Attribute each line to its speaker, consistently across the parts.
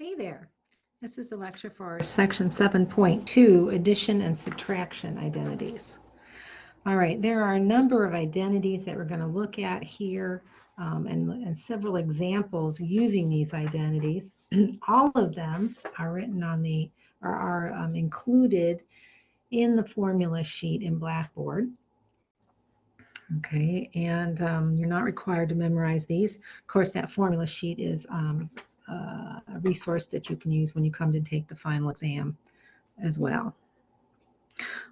Speaker 1: Hey there. This is the lecture for section 7.2, addition and subtraction identities. All right, there are a number of identities that we're going to look at here and several examples using these identities. All of them are written on the are included in the formula sheet in Blackboard. Okay, and you're not required to memorize these. Of course, that formula sheet is a resource that you can use when you come to take the final exam as well.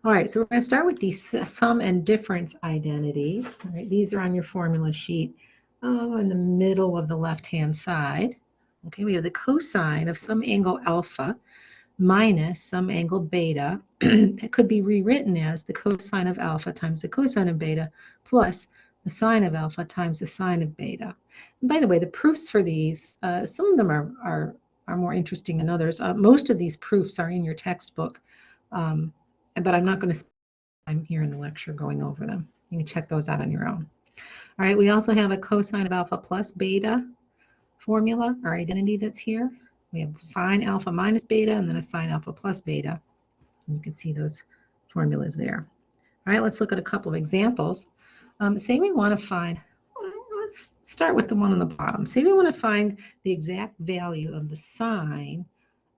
Speaker 1: All right, so we're going to start with these sum and difference identities. All right, these are on your formula sheet in the middle of the left-hand side. Okay, we have the cosine of some angle alpha minus some angle beta. It could be rewritten as the cosine of alpha times the cosine of beta plus the sine of alpha times the sine of beta. And by the way, the proofs for these, some of them are more interesting than others. Most of these proofs are in your textbook, but I'm not going to I'm here in the lecture going over them. You can check those out on your own. All right, we also have a cosine of alpha plus beta formula, or identity that's here. We have sine alpha minus beta and then a sine alpha plus beta. And you can see those formulas there. All right, let's look at a couple of examples. Say we want to find, let's start with the one on the bottom. Say we want to find the exact value of the sine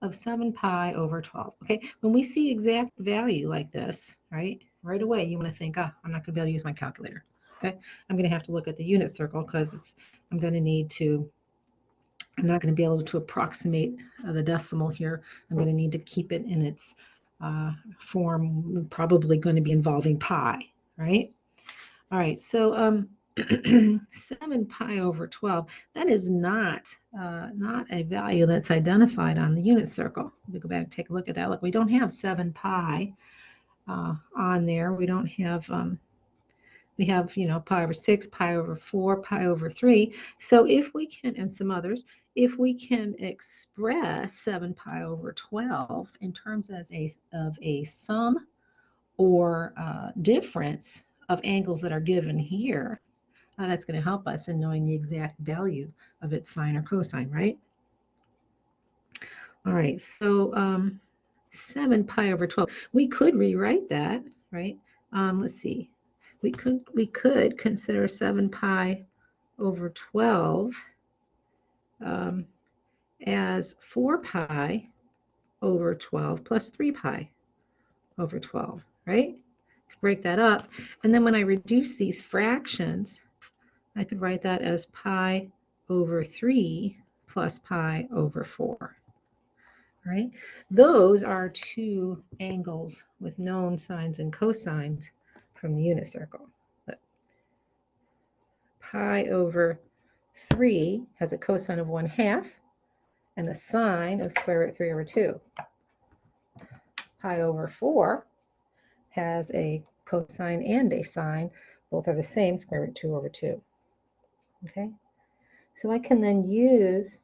Speaker 1: of 7 pi over 12. Okay, when we see exact value like this, right away you want to think, I'm not going to be able to use my calculator. Okay, I'm going to have to look at the unit circle because I'm going to need to I'm not going to be able to approximate the decimal here. I'm going to need to keep it in its form, probably going to be involving pi, right? All right, so 7 pi over 12, that is not a value that's identified on the unit circle. We go back and take a look at that. Look, we don't have 7 pi on there. We don't have we have, pi over 6, pi over 4, pi over 3. So if we can, and some others, if we can express 7 pi over 12 in terms of a sum or difference of angles that are given here, that's going to help us in knowing the exact value of its sine or cosine, right? All right, so 7 pi over 12. We could rewrite that, right? Let's see. We could consider 7 pi over 12 as 4 pi over 12 plus 3 pi over 12, right? Break that up. And then when I reduce these fractions, I could write that as pi over 3 plus pi over 4. Right? Those are two angles with known sines and cosines from the unit circle. But pi over 3 has a cosine of 1/2 and a sine of square root 3 over 2. Pi over 4 has a cosine and a sine. Both are the same, square root 2 over 2. Okay? So I can then use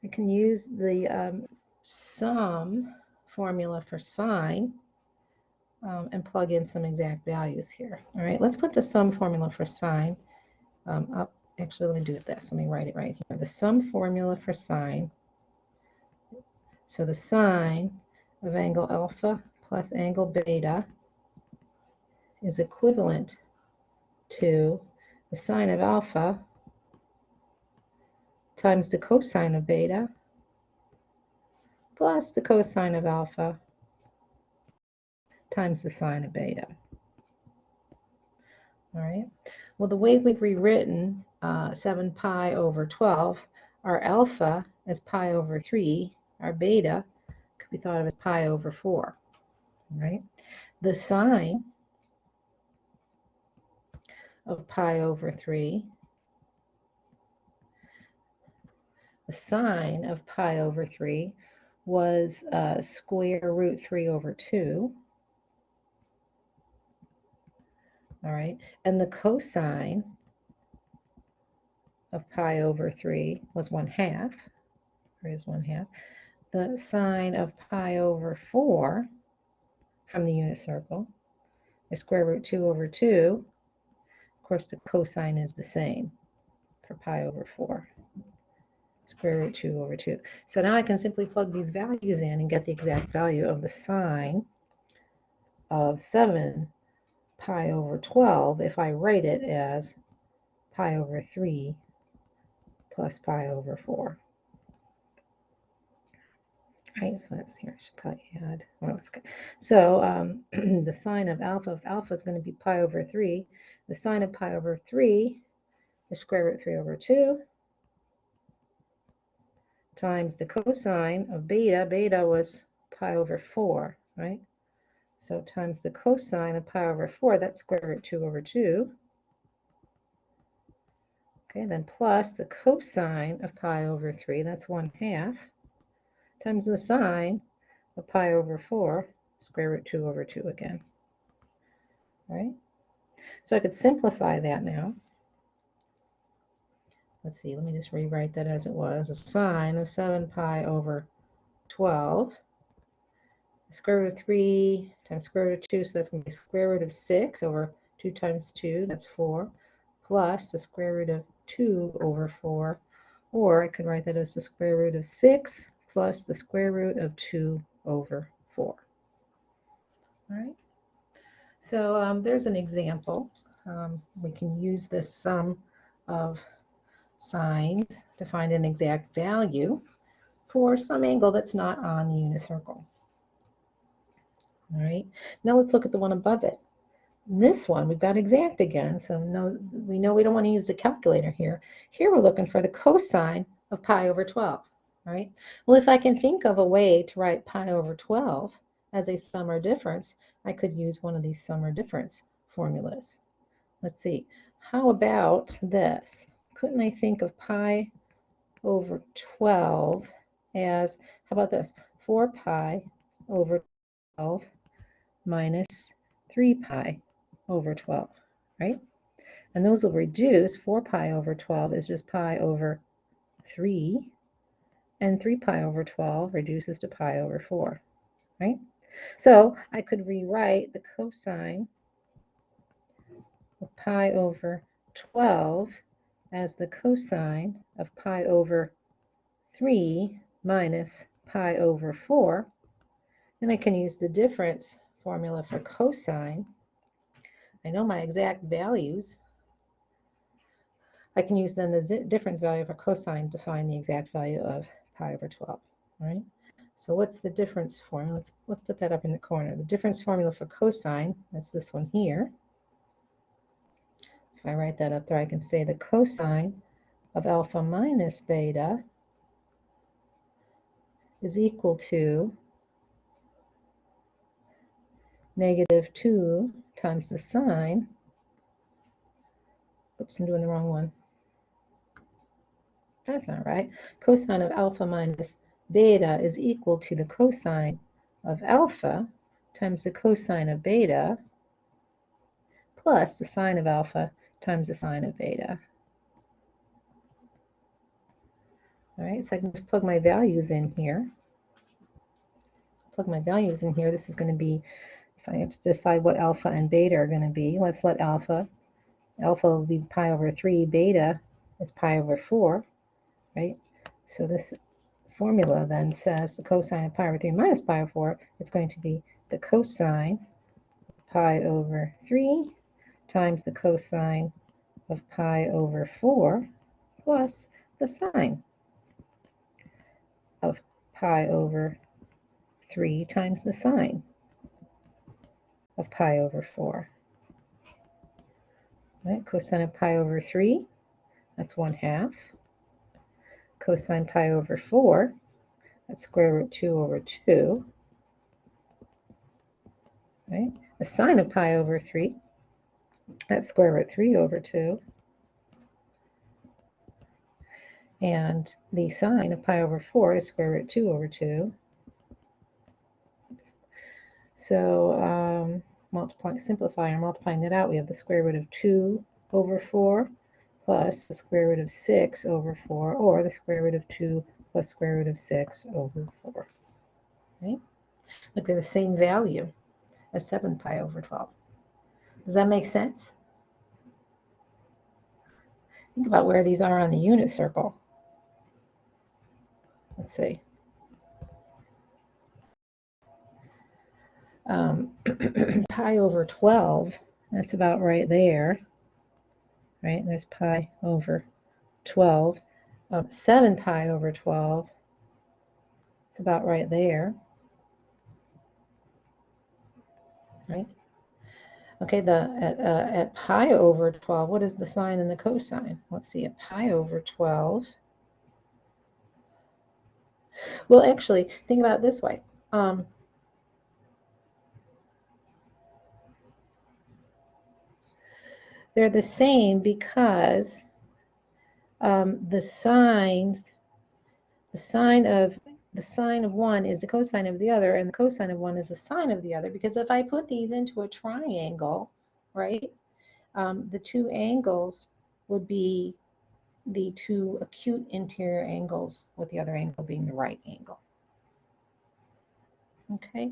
Speaker 1: the sum formula for sine and plug in some exact values here. All right, let's put the sum formula for sine up. Actually, let me do it this. Let me write it right here. The sum formula for sine. So the sine of angle alpha plus angle beta is equivalent to the sine of alpha times the cosine of beta plus the cosine of alpha times the sine of beta. All right. Well, the way we've rewritten 7 pi over 12, our alpha is pi over 3, our beta could be thought of as pi over 4. All right. The sine of pi over 3, the sine of pi over 3 was square root 3 over 2. All right, and the cosine of pi over 3 was 1/2, or is 1/2. The sine of pi over 4 from the unit circle is square root 2 over 2. Of course, the cosine is the same for pi over 4. square root 2 over 2. So now I can simply plug these values in and get the exact value of the sine of 7 pi over 12 if I write it as pi over 3 plus pi over 4. Right, so that's here. I should probably add. Well, that's good. So the sine of alpha is going to be pi over 3. The sine of pi over 3 is square root 3 over 2 times the cosine of beta. Beta was pi over 4, right? So times the cosine of pi over 4, that's square root 2 over 2. Okay, then plus the cosine of pi over 3, that's 1/2, times the sine of pi over 4, square root 2 over 2 again. All right? So I could simplify that now. Let's see, let me just rewrite that as it was. The sine of 7 pi over 12, square root of 3 times square root of 2, so that's going to be square root of 6 over 2 times 2, that's 4, plus the square root of 2 over 4, or I could write that as the square root of 6 plus the square root of 2 over 4. All right, so there's an example. We can use this sum of sines to find an exact value for some angle that's not on the unit circle. All right, now let's look at the one above it. This one, we've got exact again, so we know we don't want to use the calculator here. Here we're looking for the cosine of pi over 12, right? Well, if I can think of a way to write pi over 12 as a sum or difference, I could use one of these sum or difference formulas. Let's see, how about this? Couldn't I think of pi over 12 as, how about this, 4 pi over 12 minus 3 pi over 12, right? And those will reduce. 4 pi over 12 is just pi over 3, and 3 pi over 12 reduces to pi over 4, right? So I could rewrite the cosine of pi over 12 as the cosine of pi over 3 minus pi over 4. And I can use the difference formula for cosine. I know my exact values. I can use then the difference value for cosine to find the exact value of pi over 12, right? So what's the difference formula? Let's put that up in the corner. The difference formula for cosine, that's this one here. So if I write that up there, I can say the cosine of alpha minus beta is equal to negative 2 times the sine. Oops, I'm doing the wrong one. That's not right. Cosine of alpha minus beta is equal to the cosine of alpha times the cosine of beta plus the sine of alpha times the sine of beta. All right, so I can just plug my values in here. This is going to be, if I have to decide what alpha and beta are going to be, let's let alpha will be pi over 3, beta is pi over 4, right? So this formula then says the cosine of pi over 3 minus pi over 4, it's going to be the cosine of pi over 3 times the cosine of pi over 4 plus the sine of pi over 3 times the sine of pi over 4. Right? Cosine of pi over 3, that's 1/2. Cosine pi over 4, that's square root 2 over 2. Right? The sine of pi over 3, that's square root 3 over 2. And the sine of pi over 4 is square root 2 over 2. Oops. So simplifying and multiplying that out, we have the square root of 2 over 4 plus the square root of 6 over 4, or the square root of 2 plus square root of 6 over 4. Right? Look, they're the same value as 7 pi over 12. Does that make sense? Think about where these are on the unit circle. let's see. Pi over 12, that's about right there, right? There's pi over 12. 7 pi over 12, it's about right there, right? Okay, at pi over 12, what is the sine and the cosine? Let's see, at pi over 12. Well, actually, think about it this way. They're the same because the sine of one is the cosine of the other, and the cosine of one is the sine of the other. Because if I put these into a triangle, right, the two angles would be the two acute interior angles, with the other angle being the right angle. Okay.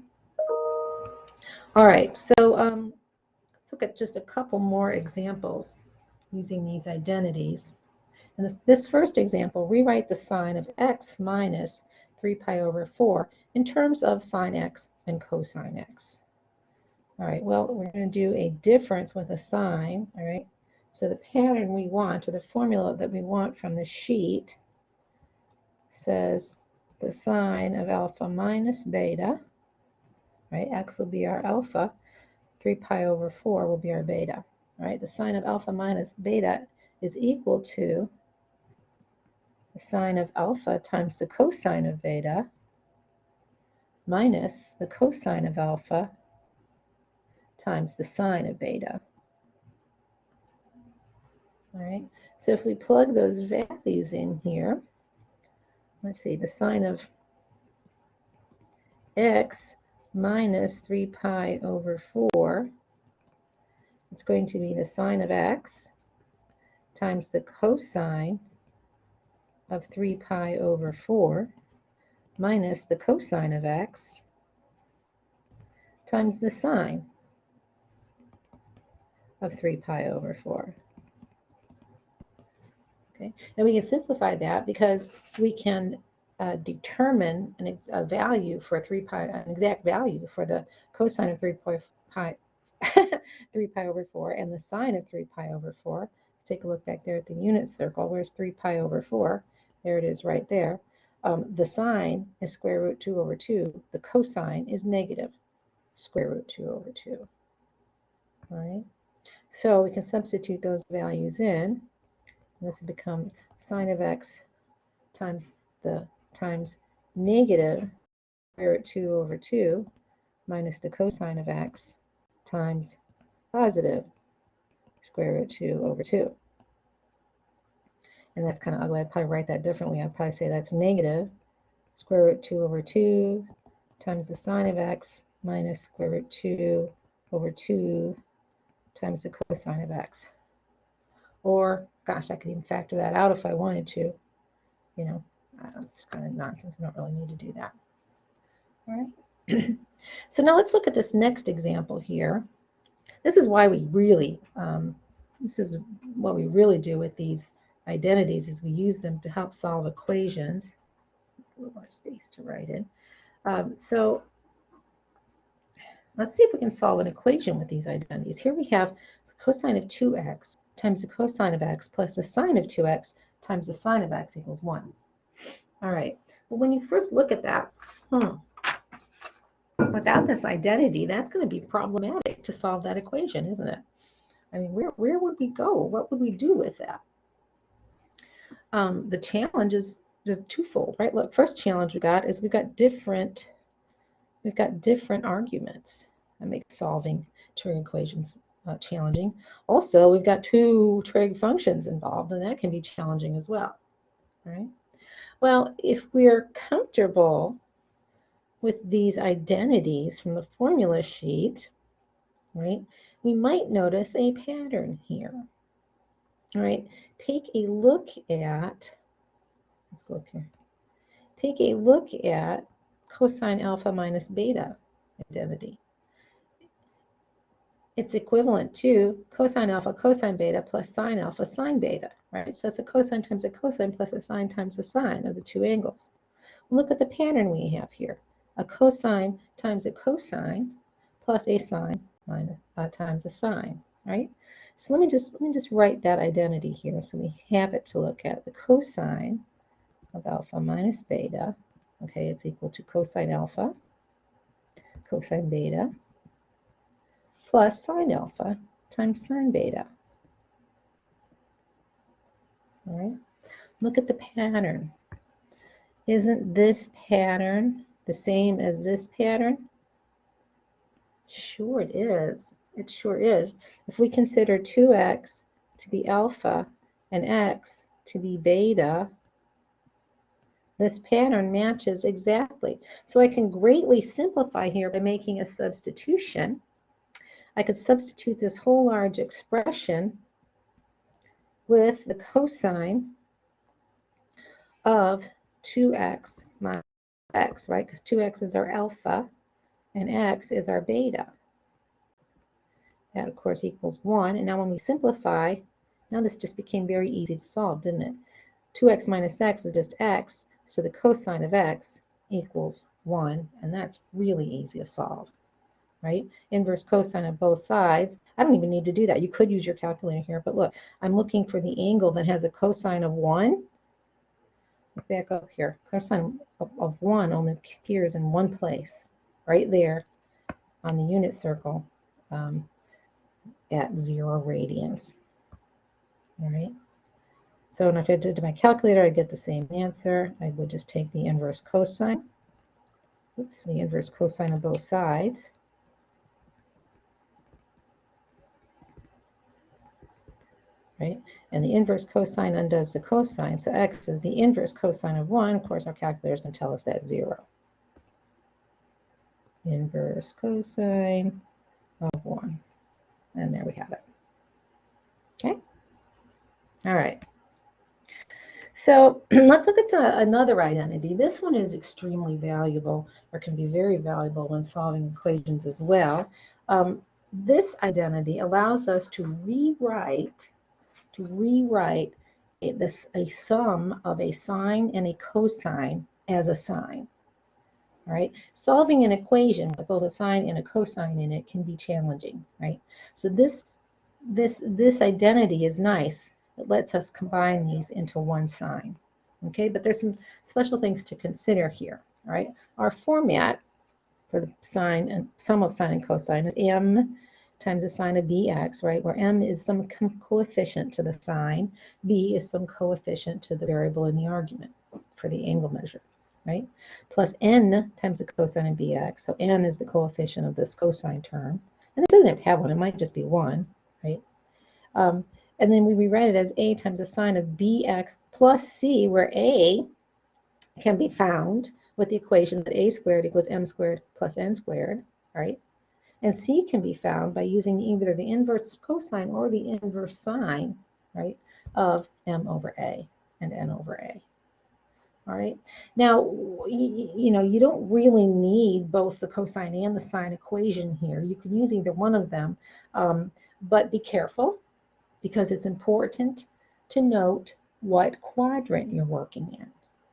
Speaker 1: All right. So let's look at just a couple more examples using these identities. In this first example, rewrite the sign of x minus 3 pi over 4 in terms of sine x and cosine x. All right, well, we're going to do a difference with a sign, all right? So the pattern we want, or the formula that we want from the sheet, says the sine of alpha minus beta, right? X will be our alpha, 3 pi over 4 will be our beta, right? The sine of alpha minus beta is equal to the sine of alpha times the cosine of beta minus the cosine of alpha times the sine of beta. All right, so if we plug those values in here, let's see, the sine of x minus 3 pi over 4, it's going to be the sine of x times the cosine of 3 pi over 4 minus the cosine of x times the sine of 3 pi over 4. Okay, and we can simplify that because we can determine a value for 3 pi, an exact value for the cosine of 3 pi 3 pi over 4 and the sine of 3 pi over 4. Let's take a look back there at the unit circle. Where's 3 pi over 4? There it is right there. The sine is square root 2 over 2. The cosine is negative square root 2 over 2. All right. So we can substitute those values in. This will become sine of x times negative square root 2 over 2 minus the cosine of x times positive square root 2 over 2. And that's kind of ugly. I'd probably write that differently. I'd probably say that's negative square root 2 over 2 times the sine of x minus square root 2 over 2 times the cosine of x. Or, gosh, I could even factor that out if I wanted to. You know, it's kind of nonsense. We don't really need to do that. All right. So now let's look at this next example here. This is why we really, this is what we really do with these identities, is we use them to help solve equations. A little more space to write in. So let's see if we can solve an equation with these identities. Here we have the cosine of 2x times the cosine of x plus the sine of 2x times the sine of x equals 1. All right. Well, when you first look at that, without this identity, that's going to be problematic to solve that equation, isn't it? I mean, where would we go? What would we do with that? The challenge is just twofold, right? Look, first challenge we got is we've got different arguments that make solving trig equations challenging. Also, we've got two trig functions involved, and that can be challenging as well. Right? Well, if we're comfortable with these identities from the formula sheet, right, we might notice a pattern here. All right, take a look at, let's go up here. Take a look at cosine alpha minus beta identity. It's equivalent to cosine alpha cosine beta plus sine alpha sine beta, right? So that's a cosine times a cosine plus a sine times a sine of the two angles. Look at the pattern we have here. A cosine times a cosine plus a sine minus, times a sine, right? So let me just write that identity here so we have it to look at. The cosine of alpha minus beta, okay, it's equal to cosine alpha, cosine beta, plus sine alpha times sine beta. All right, look at the pattern. Isn't this pattern the same as this pattern? Sure it is. It sure is. If we consider 2x to be alpha and x to be beta, this pattern matches exactly. So I can greatly simplify here by making a substitution. I could substitute this whole large expression with the cosine of 2x minus x, right? Because 2x is our alpha and x is our beta. That, of course, equals 1. And now when we simplify, now this just became very easy to solve, didn't it? 2x minus x is just x, so the cosine of x equals 1, and that's really easy to solve, right? Inverse cosine of both sides. I don't even need to do that. You could use your calculator here, but look, I'm looking for the angle that has a cosine of 1. Back up here. Cosine of 1 only appears in one place, right there on the unit circle. At 0 radians. All right. So if I did my calculator, I get the same answer. I would just take the inverse cosine. Oops, the inverse cosine of both sides. Right? And the inverse cosine undoes the cosine. So x is the inverse cosine of 1. Of course, our calculator is going to tell us that's 0. Inverse cosine of 1. And there we have it. Okay? All right. So let's look at another identity. This one is extremely valuable, or can be very valuable when solving equations as well. This identity allows us to rewrite a sum of a sine and a cosine as a sine. All right, solving an equation with both a sine and a cosine in it can be challenging, right? So this identity is nice. It lets us combine these into one sine. Okay, but there's some special things to consider here. All right, our format for the sine and sum of sine and cosine is m times the sine of bx, right? Where m is some coefficient to the sine, b is some coefficient to the variable in the argument for the angle measure, right? Plus n times the cosine of bx. So n is the coefficient of this cosine term, and it doesn't have to have one. It might just be 1, right? And then we rewrite it as a times the sine of bx plus c, where a can be found with the equation that a squared equals m squared plus n squared, right? And c can be found by using either the inverse cosine or the inverse sine, right, of m over a and n over a. All right. Now, you don't really need both the cosine and the sine equation here. You can use either one of them, but be careful, because it's important to note what quadrant you're working in,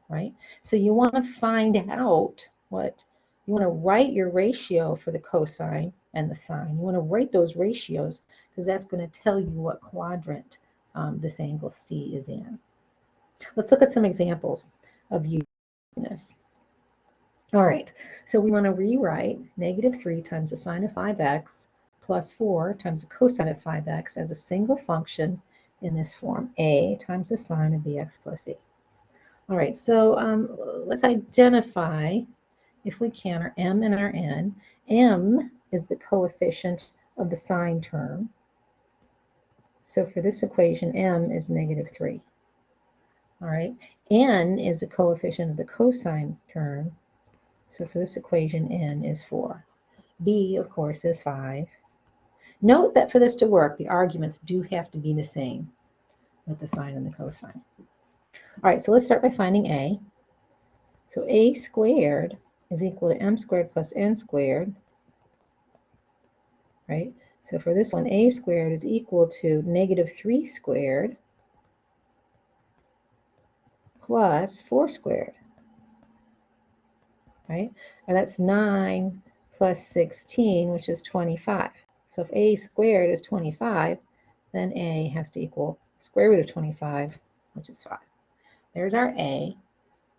Speaker 1: right? So you want to find out you want to write your ratio for the cosine and the sine. You want to write those ratios, because that's going to tell you what quadrant this angle C is in. Let's look at some examples of using this. All right, so we want to rewrite -3 times the sine of 5x plus 4 times the cosine of 5x as a single function in this form, a times the sine of bx plus c. All right, so let's identify, if we can, our m and our n. M is the coefficient of the sine term. So for this equation, m is -3. All right, n is the coefficient of the cosine term. So for this equation, n is 4. b, of course, is 5. Note that for this to work, the arguments do have to be the same with the sine and the cosine. All right, so let's start by finding a. So a squared is equal to m squared plus n squared, right? So for this one, a squared is equal to -3 squared plus 4 squared. right? And that's 9 plus 16, which is 25. So if a squared is 25, then a has to equal square root of 25, which is 5. There's our a.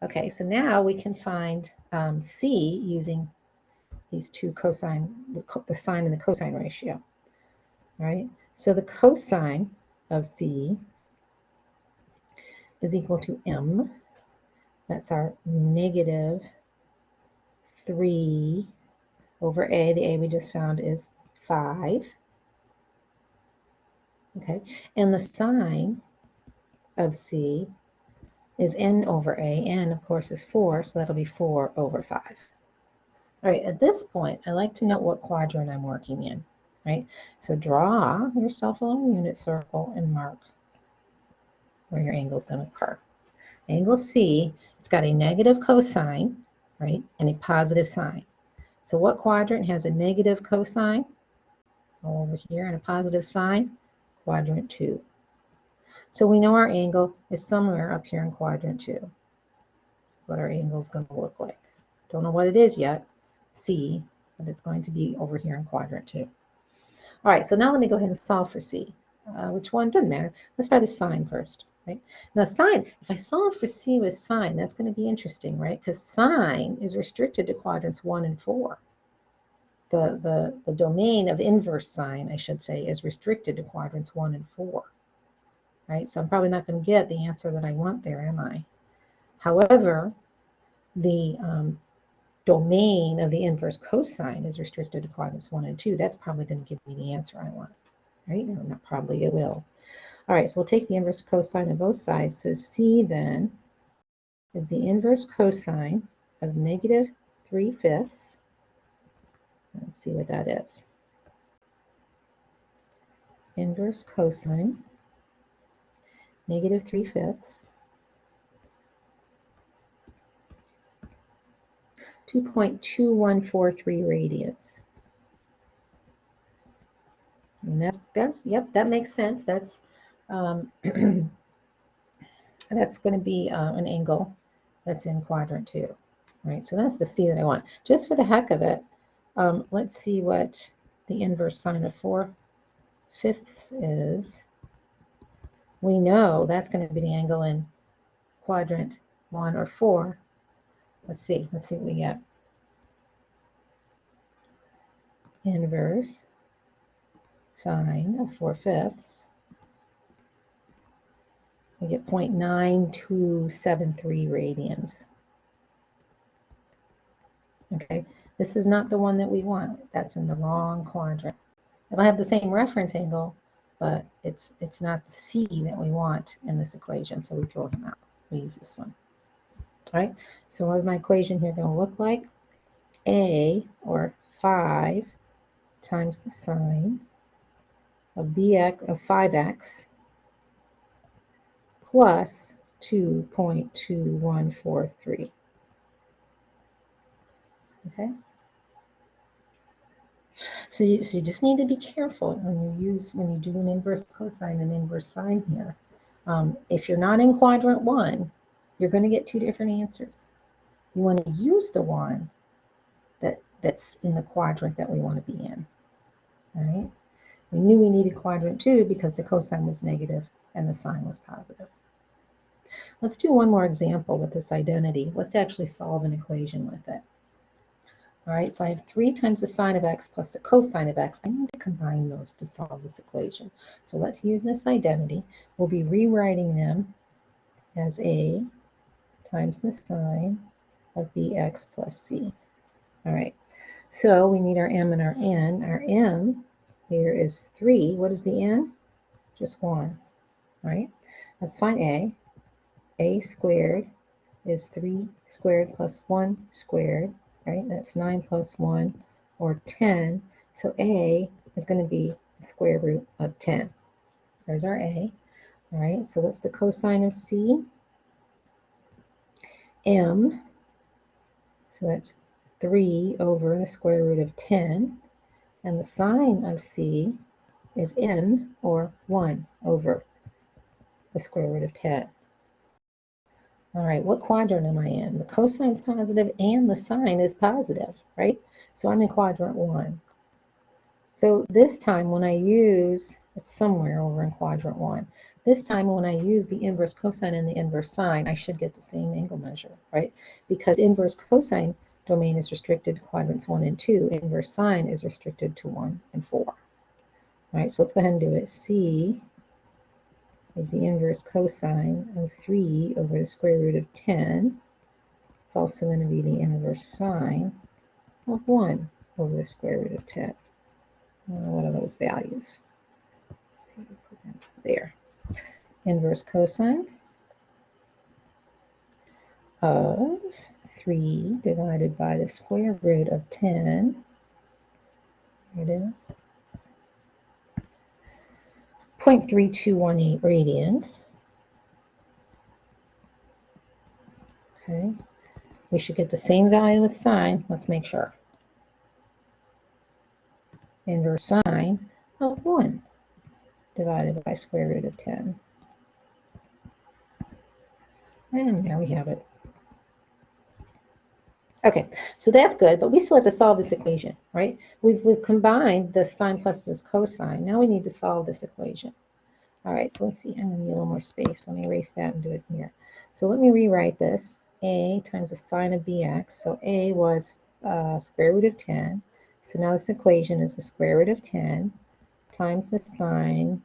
Speaker 1: Okay, so now we can find c using these two cosine, the sine and the cosine ratio, right? So the cosine of c is equal to m. That's our negative 3 over a. The a we just found is 5. Okay, and the sine of c is n over a. N, of course, is 4, so that'll be 4 over 5. All right, at this point, I like to note what quadrant I'm working in, right? So draw yourself a little unit circle and mark where your angle is going to occur. Angle C, it's got a negative cosine, right, and a positive sine. So what quadrant has a negative cosine? Over here, and a positive sine? Quadrant 2. So we know our angle is somewhere up here in quadrant 2. That's what our angle is going to look like. Don't know what it is yet, C, but it's going to be over here in quadrant 2. All right, so now let me go ahead and solve for C. Which one? Doesn't matter. Let's try the sine first, right? Now sine, if I solve for C with sine, that's going to be interesting, right? Because sine is restricted to quadrants 1 and 4. The domain of inverse sine, I should say, is restricted to quadrants 1 and 4, right? So I'm probably not going to get the answer that I want there, am I? However, the domain of the inverse cosine is restricted to quadrants 1 and 2. That's probably going to give me the answer I want, right? Or not probably, it will. All right, so we'll take the inverse cosine of both sides. So C then is the inverse cosine of negative 3/5. Let's see what that is. Inverse cosine, negative 3/5. 2.2143 radians. And yep, that makes sense. That's that's going to be an angle that's in quadrant 2, right? So that's the C that I want. Just for the heck of it, let's see what the inverse sine of 4/5 is. We know that's going to be the angle in quadrant 1 or 4. Let's see what we get. Inverse sine of 4/5. We get 0.9273 radians. Okay, this is not the one that we want. That's in the wrong quadrant. It'll have the same reference angle, but it's not the C that we want in this equation, so we throw him out. We use this one. All right, so what is my equation here going to look like? A, or 5 times the sine of bx of 5x plus 2.2143. Okay. So you just need to be careful when you do an inverse cosine and inverse sine here. If you're not in quadrant 1, you're going to get 2 different answers. You want to use the one that's in the quadrant that we want to be in. All right. We knew we needed quadrant 2 because the cosine was negative and the sine was positive. Let's do one more example with this identity. Let's actually solve an equation with it. All right, so I have 3 times the sine of x plus the cosine of x. I need to combine those to solve this equation. So let's use this identity. We'll be rewriting them as a times the sine of bx plus c. All right, so we need our m and our n. Our m here is 3. What is the n? Just 1, right? Let's find a. A squared is 3 squared plus 1 squared. Right, that's 9 plus 1, or 10. So A is going to be the square root of 10. There's our A. All right, so what's the cosine of C? M. So that's 3 over the square root of 10. And the sine of C is n, or 1 over the square root of 10. All right, what quadrant am I in? The cosine's positive and the sine is positive, right? So I'm in quadrant 1. So this time when I use, it's somewhere over in quadrant 1. This time when I use the inverse cosine and the inverse sine, I should get the same angle measure, right? Because inverse cosine domain is restricted to quadrants 1 and 2. Inverse sine is restricted to 1 and 4. All right, so let's go ahead and do it. C is the inverse cosine of 3 over the square root of 10. It's also going to be the inverse sine of 1 over the square root of 10. What are those values? Let's see, put that there. Inverse cosine of 3 divided by the square root of 10. Here it is. 0.3218 radians. Okay. We should get the same value with sine. Let's make sure. Inverse sine of 1 divided by square root of 10. And there we have it. Okay, so that's good, but we still have to solve this equation, right? We've combined the sine plus this cosine. Now we need to solve this equation. All right, so let's see. I'm going to need a little more space. Let me erase that and do it here. So let me rewrite this. A times the sine of bx. So A was square root of 10. So now this equation is the square root of 10 times the sine.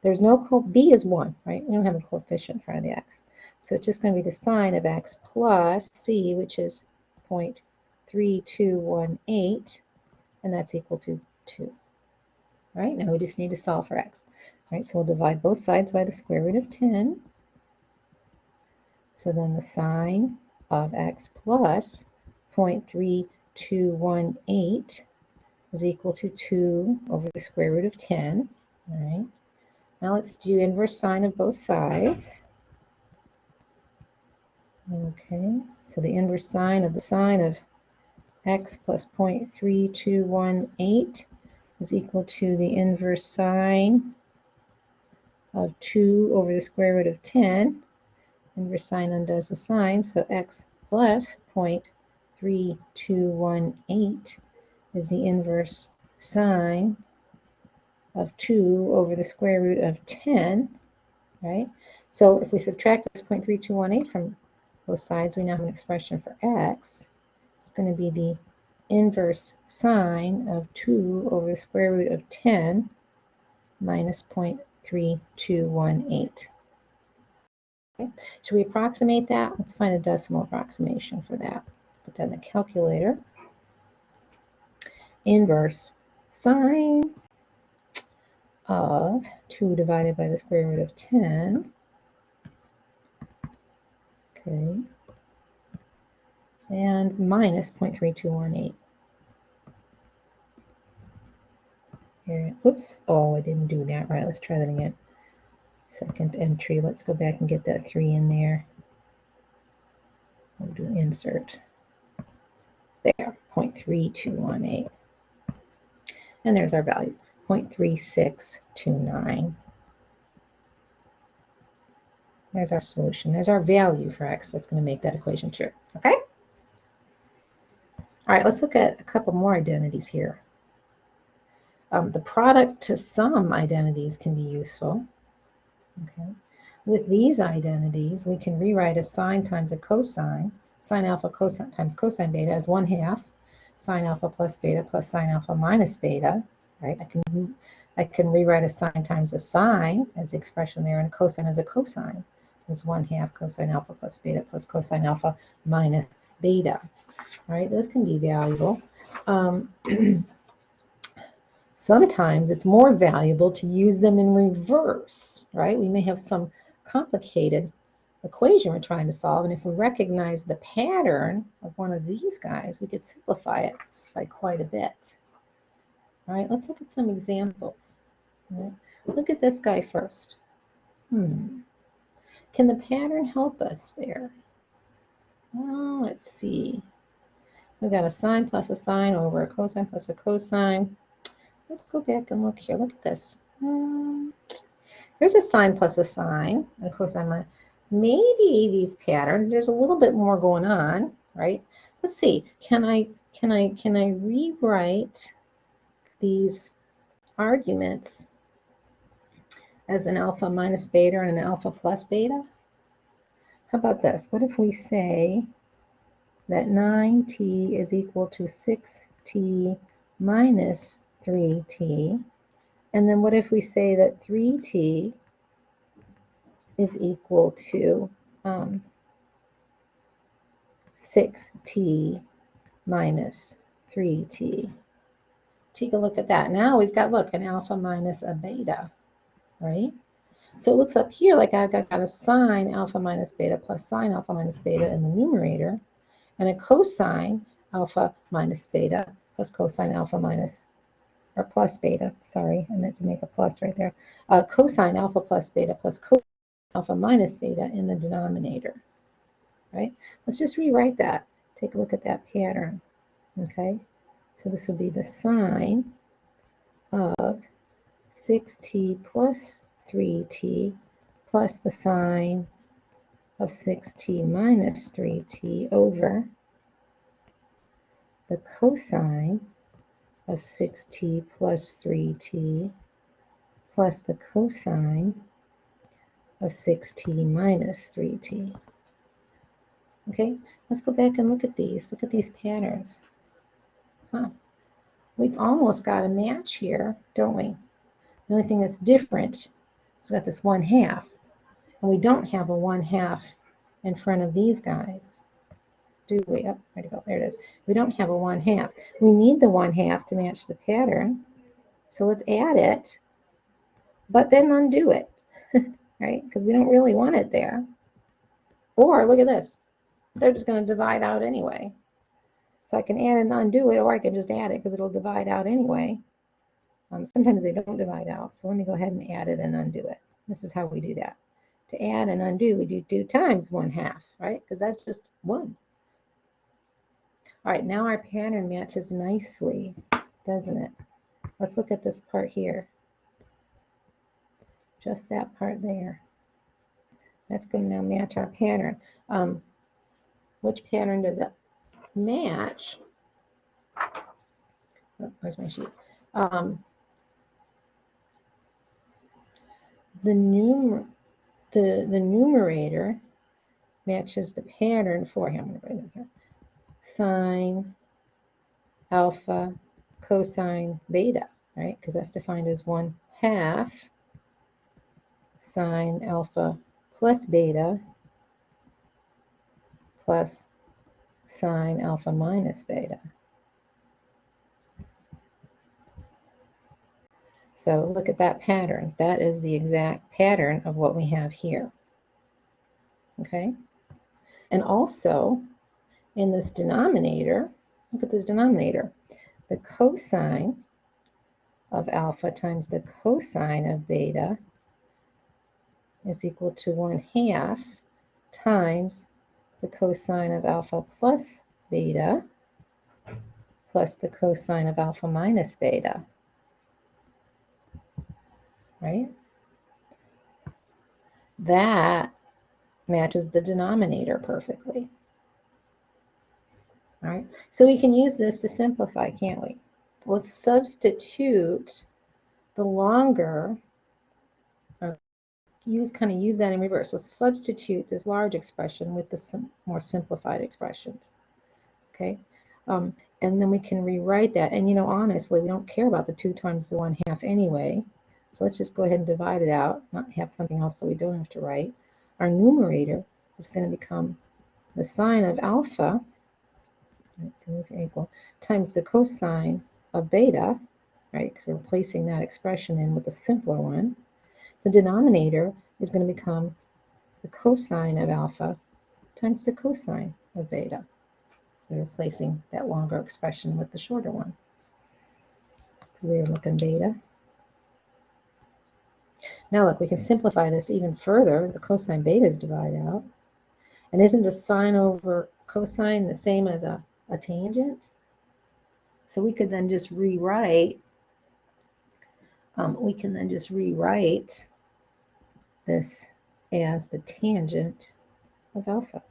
Speaker 1: There's no, b is 1, right? We don't have a coefficient in front of the x. So it's just going to be the sine of x plus c, which is 0.3218, and that's equal to 2. All right, now we just need to solve for x. All right, so we'll divide both sides by the square root of 10. So then the sine of x plus 0.3218 is equal to 2 over the square root of 10. All right. Now let's do inverse sine of both sides. Okay, so the inverse sine of x plus 0.3218 is equal to the inverse sine of 2 over the square root of 10. Inverse sine undoes the sine, so x plus 0.3218 is the inverse sine of 2 over the square root of 10, right? So if we subtract this 0.3218 from both sides, we now have an expression for x. It's going to be the inverse sine of 2 over the square root of 10 minus 0.3218. Okay. Should we approximate that? Let's find a decimal approximation for that. Put that in the calculator. Inverse sine of 2 divided by the square root of 10. Okay. And minus 0.3218. Here, oops, oh, I didn't do that right. Let's try that again. Second entry. Let's go back and get that 3 in there. We'll do insert. There, 0.3218. And there's our value, 0.3629. There's our solution. There's our value for x that's going to make that equation true. Okay? All right, let's look at a couple more identities here. The product to sum identities can be useful. Okay. With these identities, we can rewrite a sine times a cosine. Sine alpha cosine times cosine beta as 1/2 sine alpha plus beta plus sine alpha minus beta. Right? I can rewrite a sine times a sine as the expression there, and a cosine as a cosine. It's 1/2 cosine alpha plus beta plus cosine alpha minus beta. All right, those can be valuable. Sometimes it's more valuable to use them in reverse, right? We may have some complicated equation we're trying to solve, and if we recognize the pattern of one of these guys, we could simplify it by quite a bit. All right, let's look at some examples. All right, look at this guy first. Can the pattern help us there? Well, let's see. We've got a sine plus a sine over a cosine plus a cosine. Let's go back and look here. Look at this. Here's a sine plus a sine, a cosine minus. maybe these patterns, there's a little bit more going on, right? Let's see, can I rewrite these arguments as an alpha minus beta and an alpha plus beta? How about this? What if we say that 9t is equal to 6t minus 3t? And then what if we say that 3t is equal to 6t minus 3t? Take a look at that. Now we've got, look, an alpha minus a beta, right? So it looks up here like I've got a sine alpha minus beta plus sine alpha minus beta in the numerator, and a cosine alpha minus beta plus cosine alpha minus, or plus beta, sorry, I meant to make a plus right there, cosine alpha plus beta plus cosine alpha minus beta in the denominator, right? Let's just rewrite that. Take a look at that pattern, okay? So this would be the sine of 6t plus 3t plus the sine of 6t minus 3t over the cosine of 6t plus 3t plus the cosine of 6t minus 3t. Okay, let's go back and look at these. Look at these patterns. We've almost got a match here, don't we? The only thing that's different is we've got this 1/2, and we don't have a 1/2 in front of these guys. Do we? Oh, where'd it go? There it is. We don't have a 1/2. We need the 1/2 to match the pattern. So let's add it, but then undo it, right? Because we don't really want it there. Or look at this. They're just going to divide out anyway. So I can add and undo it, or I can just add it because it'll divide out anyway. Sometimes they don't divide out. So let me go ahead and add it and undo it. This is how we do that. To add and undo, we do 2 times 1/2, right? Because that's just 1. All right, now our pattern matches nicely, doesn't it? Let's look at this part here. Just that part there. That's going to now match our pattern. Which pattern does it match? Oh, where's my sheet? The numerator matches the pattern for him. I'm going to write it here. Sine alpha cosine beta, right? Because that's defined as 1/2 sine alpha plus beta plus sine alpha minus beta. So look at that pattern. That is the exact pattern of what we have here. Okay? And also, in this denominator, look at this denominator. The cosine of alpha times the cosine of beta is equal to 1/2 times the cosine of alpha plus beta plus the cosine of alpha minus beta. Right? That matches the denominator perfectly. All right, so we can use this to simplify, can't we? Let's substitute the longer, or kind of use that in reverse. Let's substitute this large expression with the more simplified expressions. Okay, and then we can rewrite that. And you know, honestly, we don't care about the 2 times the 1/2 anyway. So let's just go ahead and divide it out, not have something else that we don't have to write. Our numerator is going to become the sine of alpha, right, so these are equal, times the cosine of beta, right, because we're replacing that expression in with a simpler one. The denominator is going to become the cosine of alpha times the cosine of beta. We're replacing that longer expression with the shorter one. So we're looking beta. Now look, we can simplify this even further. The cosine betas divide out. And isn't a sine over cosine the same as a tangent? So we could then just rewrite, this as the tangent of alpha.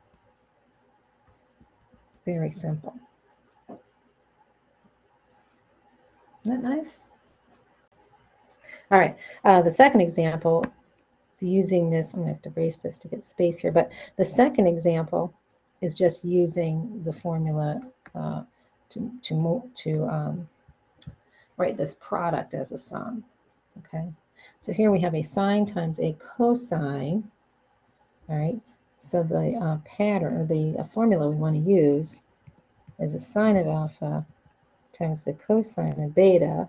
Speaker 1: Very simple. Isn't that nice? All right, the second example is using this. I'm going to have to erase this to get space here, but the second example is just using the formula to write this product as a sum. Okay, so here we have a sine times a cosine. All right, so the pattern, or the formula we want to use is a sine of alpha times the cosine of beta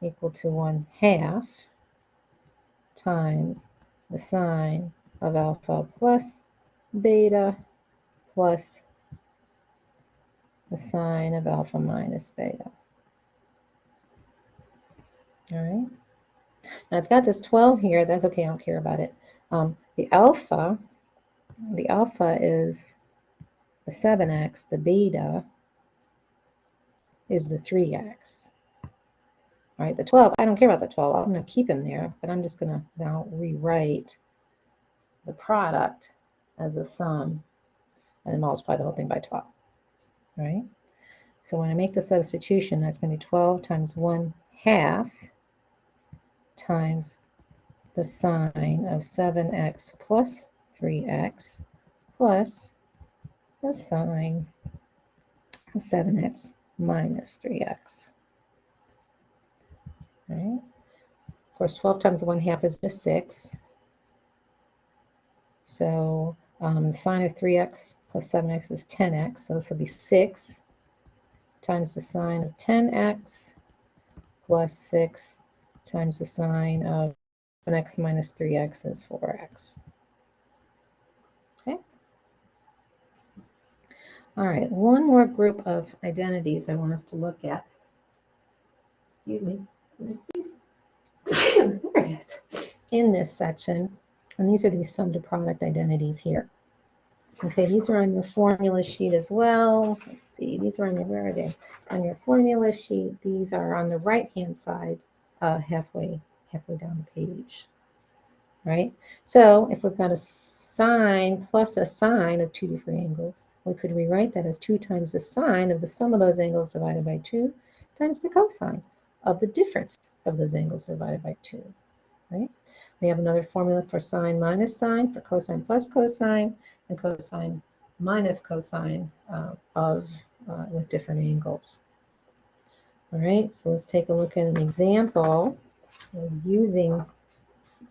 Speaker 1: equal to 1/2 times the sine of alpha plus beta plus the sine of alpha minus beta. All right. Now it's got this 12 here. That's okay. I don't care about it. The alpha is the 7x. The beta is the 3x. All right. The 12. I don't care about the 12. I'm going to keep him there, but I'm just going to now rewrite the product as a sum and then multiply the whole thing by 12. All right. So when I make the substitution, that's going to be 12 times 1/2 times the sine of 7x plus 3x plus the sine of 7x minus 3x. All right. Of course, 12 times 1/2 is just 6. So the sine of 3x plus 7x is 10x. So this will be 6 times the sine of 10x plus 6 times the sine of 7x minus 3x is 4x. Okay. All right, one more group of identities I want us to look at. Excuse me. There it is. In this section, and these are these sum to product identities here. Okay, these are on your formula sheet as well. Let's see, these are on your, where are they? On your formula sheet, these are on the right-hand side, halfway down the page, right? So if we've got a sine plus a sine of two different angles, we could rewrite that as 2 times the sine of the sum of those angles divided by 2 times the cosine of the difference of those angles divided by 2, right? We have another formula for sine minus sine, for cosine plus cosine, and cosine minus cosine with different angles. All right, so let's take a look at an example using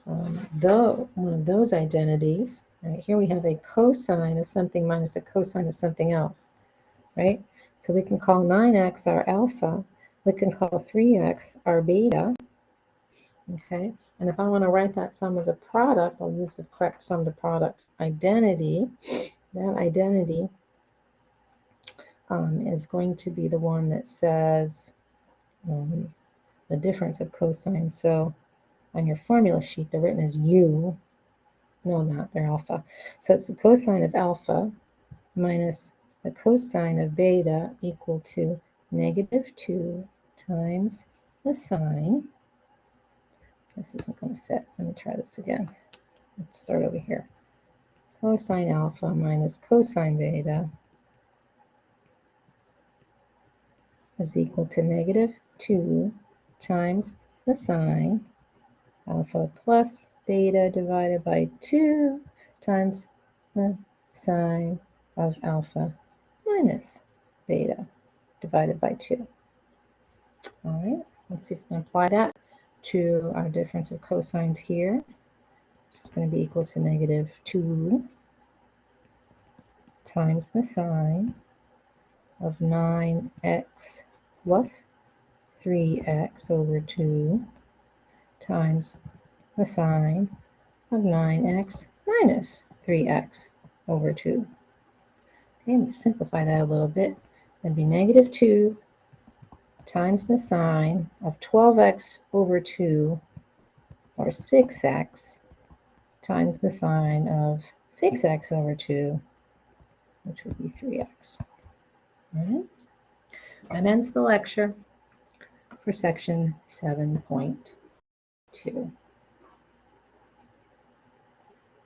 Speaker 1: one of those identities. All right, here we have a cosine of something minus a cosine of something else, right? So we can call 9x our alpha. We can call 3x our beta. Okay, and if I want to write that sum as a product, I'll use the correct sum to product identity. That identity is going to be the one that says the difference of cosine. So on your formula sheet, they're written as u. No, not, they're alpha. So it's the cosine of alpha minus the cosine of beta equal to -2 times the sine. This isn't going to fit. Let me try this again. Let's start over here. Cosine alpha minus cosine beta is equal to -2 times the sine alpha plus beta divided by 2 times the sine of alpha minus beta divided by 2. All right, let's see if we can apply that to our difference of cosines here. This is going to be equal to -2 times the sine of 9x plus 3x over 2 times the sine of 9x minus 3x over 2. Okay, let's simplify that a little bit. That'd be -2 times the sine of 12x over 2, or 6x, times the sine of 6x over 2, which would be 3x. All right. That ends the lecture for section 7.2.